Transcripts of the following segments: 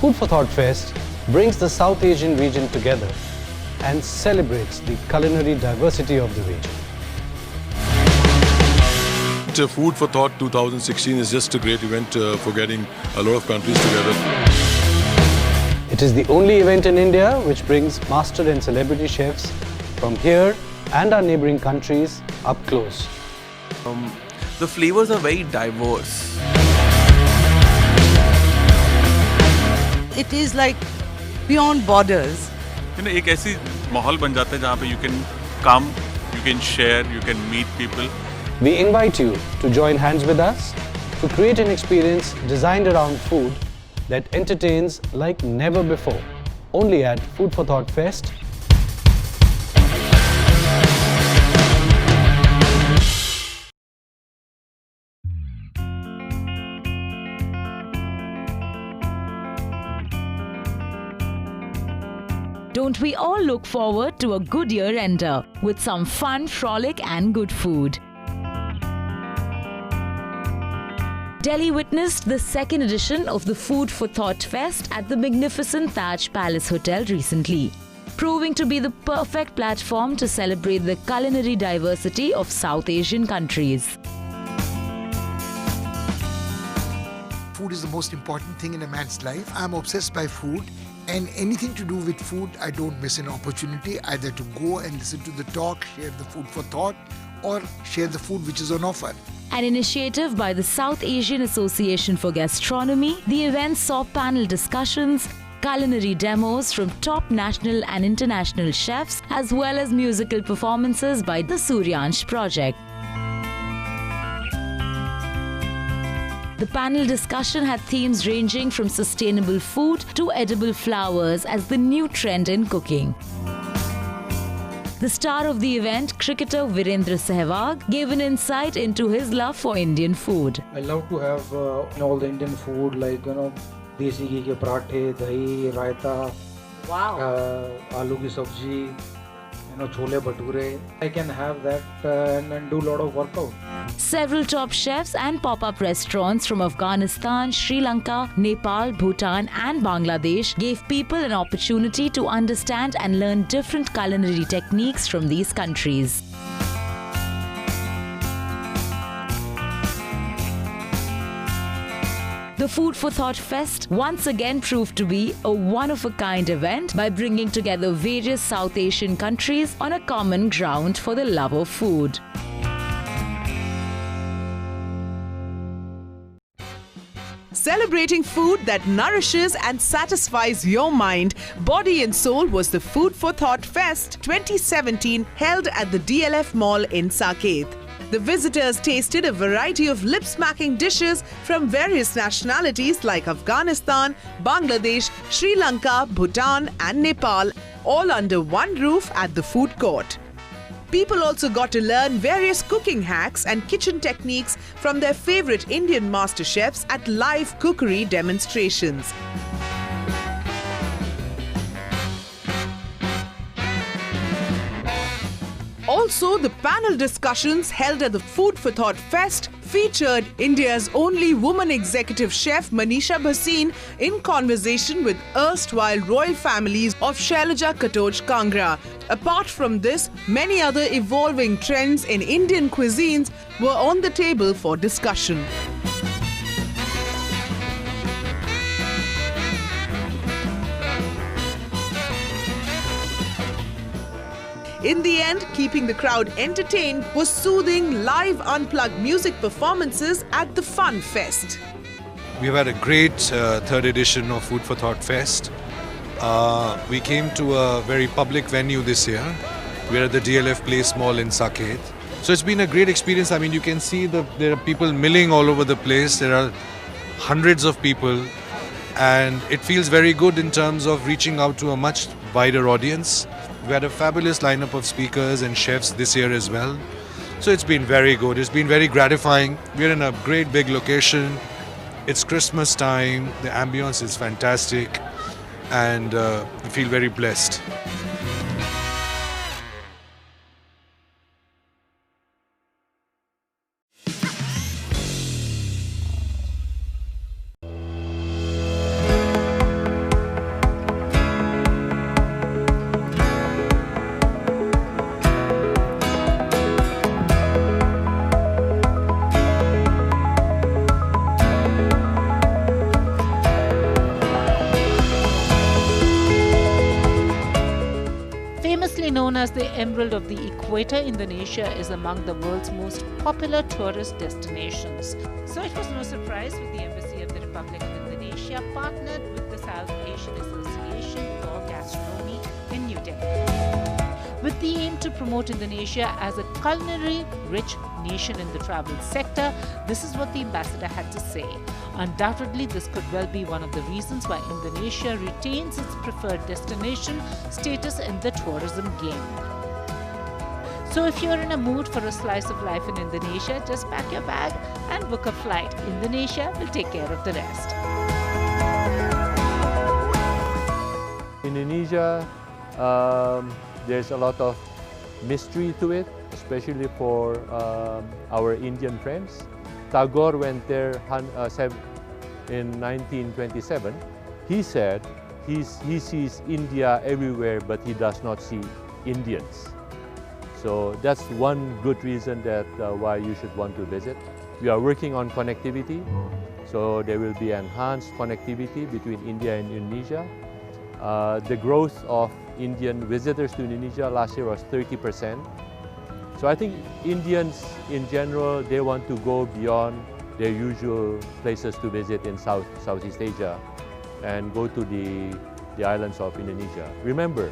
Food for Thought Fest brings the South Asian region together and celebrates the culinary diversity of the region. Food for Thought 2016 is just a great event for getting a lot of countries together. It is the only event in India which brings master and celebrity chefs from here and our neighbouring countries up close. The flavors are very diverse. It is like beyond borders. एक ऐसी माहौल बन जाता है जहाँ पे you can come, you can share, you can meet people. We invite you to join hands with us to create an experience designed around food that entertains like never before. Only at Food for Thought Fest. Don't we all look forward to a good year-ender with some fun, frolic and good food? Delhi witnessed the second edition of the Food for Thought Fest at the magnificent Taj Palace Hotel recently, proving to be the perfect platform to celebrate the culinary diversity of South Asian countries. Food is the most important thing in a man's life. I'm obsessed by food, and anything to do with food, I don't miss an opportunity either to go and listen to the talk, share the food for thought, or share the food which is on offer. An initiative by the South Asian Association for Gastronomy, the event saw panel discussions, culinary demos from top national and international chefs, as well as musical performances by the Suryansh Project. The panel discussion had themes ranging from sustainable food to edible flowers as the new trend in cooking. The star of the event, cricketer Virendra Sehwag, gave an insight into his love for Indian food. I love to have all the Indian food like desi ghee ke parathe, dahi, raita, aloo ki sabji, chole bhature. I can have that and do a lot of workout. Several top chefs and pop-up restaurants from Afghanistan, Sri Lanka, Nepal, Bhutan and Bangladesh gave people an opportunity to understand and learn different culinary techniques from these countries. The Food for Thought Fest once again proved to be a one-of-a-kind event by bringing together various South Asian countries on a common ground for the love of food. Celebrating food that nourishes and satisfies your mind, body and soul was the Food for Thought Fest 2017 held at the DLF Mall in Saket. The visitors tasted a variety of lip-smacking dishes from various nationalities like Afghanistan, Bangladesh, Sri Lanka, Bhutan and Nepal, all under one roof at the food court. People also got to learn various cooking hacks and kitchen techniques from their favorite Indian master chefs at live cookery demonstrations. Also, the panel discussions held at the Food for Thought Fest featured India's only woman executive chef Manisha Bhasin in conversation with erstwhile royal families of Shailaja Katoj Kangra. Apart from this, many other evolving trends in Indian cuisines were on the table for discussion. In the end, keeping the crowd entertained was soothing live unplugged music performances at the Fun Fest. We've had a great third edition of Food for Thought Fest. We came to a very public venue this year. We're at the DLF Place Mall in Saket. So it's been a great experience. I mean, you can see there are people milling all over the place. There are hundreds of people. And it feels very good in terms of reaching out to a much wider audience. We had a fabulous lineup of speakers and chefs this year as well. So it's been very good. It's been very gratifying. We're in a great big location. It's Christmas time. The ambience is fantastic. And we feel very blessed. emerald of the equator, Indonesia is among the world's most popular tourist destinations. So it was no surprise when the Embassy of the Republic of Indonesia partnered with the South Asian Association for Gastronomy in New Delhi, with the aim to promote Indonesia as a culinary-rich nation in the travel sector. This is what the ambassador had to say. Undoubtedly, this could well be one of the reasons why Indonesia retains its preferred destination status in the tourism game. So if you're in a mood for a slice of life in Indonesia, just pack your bag and book a flight. Indonesia will take care of the rest. Indonesia, there's a lot of mystery to it, especially for our Indian friends. Tagore went there in 1927. He said he sees India everywhere, but he does not see Indians. So that's one good reason that why you should want to visit. We are working on connectivity, so there will be enhanced connectivity between India and Indonesia. The growth of Indian visitors to Indonesia last year was 30%. So I think Indians in general, they want to go beyond their usual places to visit in Southeast Asia and go to the islands of Indonesia. Remember,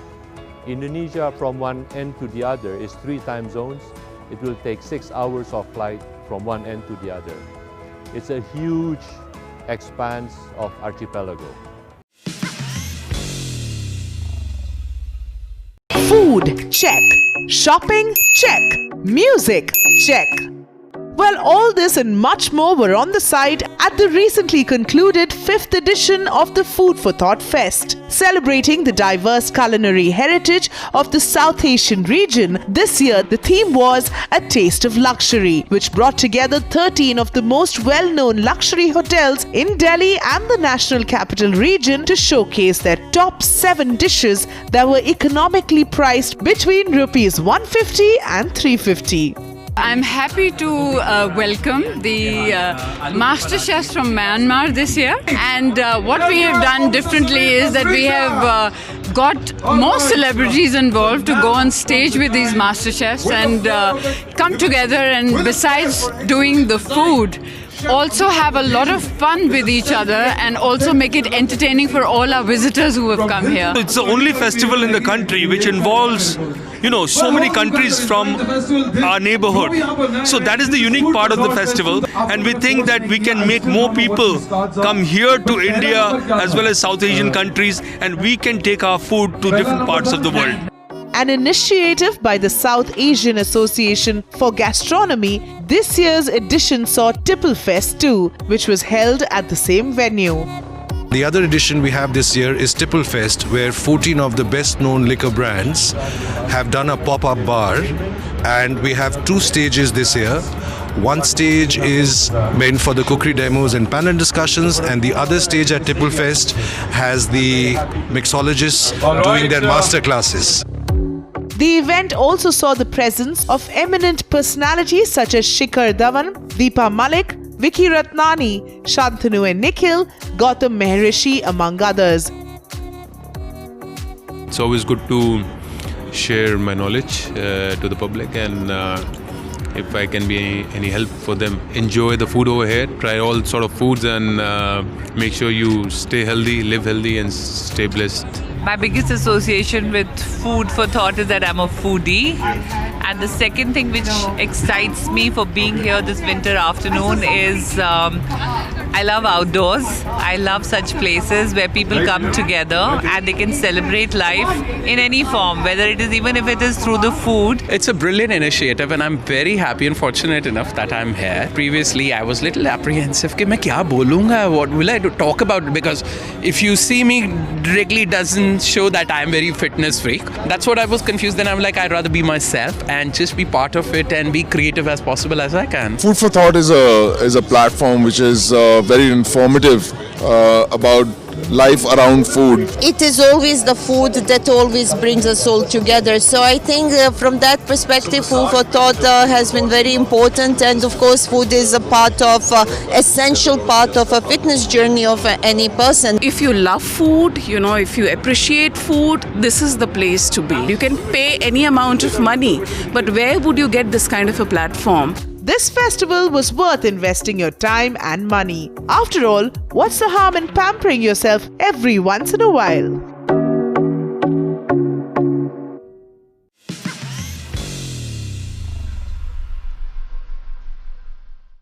Indonesia from one end to the other is 3 time zones. It will take 6 hours of flight from one end to the other. It's a huge expanse of archipelago. Food, check. Shopping, check. Music, check. Well, all this and much more were on the side at the recently concluded 5th edition of the Food for Thought Fest. Celebrating the diverse culinary heritage of the South Asian region, this year the theme was A Taste of Luxury, which brought together 13 of the most well-known luxury hotels in Delhi and the National Capital Region to showcase their top 7 dishes that were economically priced between Rs 150 and 350. I'm happy to welcome the master chefs from Myanmar this year, and what we have done differently is that we have got more celebrities involved to go on stage with these master chefs and come together, and besides doing the food, also have a lot of fun with each other and also make it entertaining for all our visitors who have come here. It's the only festival in the country which involves, so many countries from our neighborhood. So that is the unique part of the festival, and we think that we can make more people come here to India as well as South Asian countries, and we can take our food to different parts of the world. An initiative by the South Asian Association for Gastronomy, this year's edition saw Tipple Fest 2, which was held at the same venue. The other edition we have this year is Tipple Fest, where 14 of the best-known liquor brands have done a pop-up bar, and we have 2 stages this year. One stage is meant for the cookery demos and panel discussions, and the other stage at Tipple Fest has the mixologists doing their master classes. The event also saw the presence of eminent personalities such as Shikhar Dhawan, Deepa Malik, Vicky Ratnani, Shantanu and Nikhil, Gautam Maharishi, among others. It's always good to share my knowledge to the public, and if I can be any help for them, enjoy the food over here, try all sort of foods, and make sure you stay healthy, live healthy, and stay blessed. My biggest association with Food for Thought is that I'm a foodie. And the second thing which excites me for being here this winter afternoon is I love outdoors. I love such places where people come together and they can celebrate life in any form, whether it is even if it is through the food. It's a brilliant initiative, and I'm very happy and fortunate enough that I'm here. Previously, I was a little apprehensive कि मैं क्या बोलूँगा, what will I talk about, because if you see me directly, it doesn't show that I'm very fitness freak. That's what I was confused. Then I'm like, I'd rather be myself and just be part of it and be creative as possible as I can. Food for Thought is a platform which is very informative about life around food. It is always the food that always brings us all together. So I think from that perspective, Food for Thought has been very important. And of course, food is a part of, essential part of a fitness journey of any person. If you love food, if you appreciate food, this is the place to be. You can pay any amount of money, but where would you get this kind of a platform? This festival was worth investing your time and money. After all, what's the harm in pampering yourself every once in a while?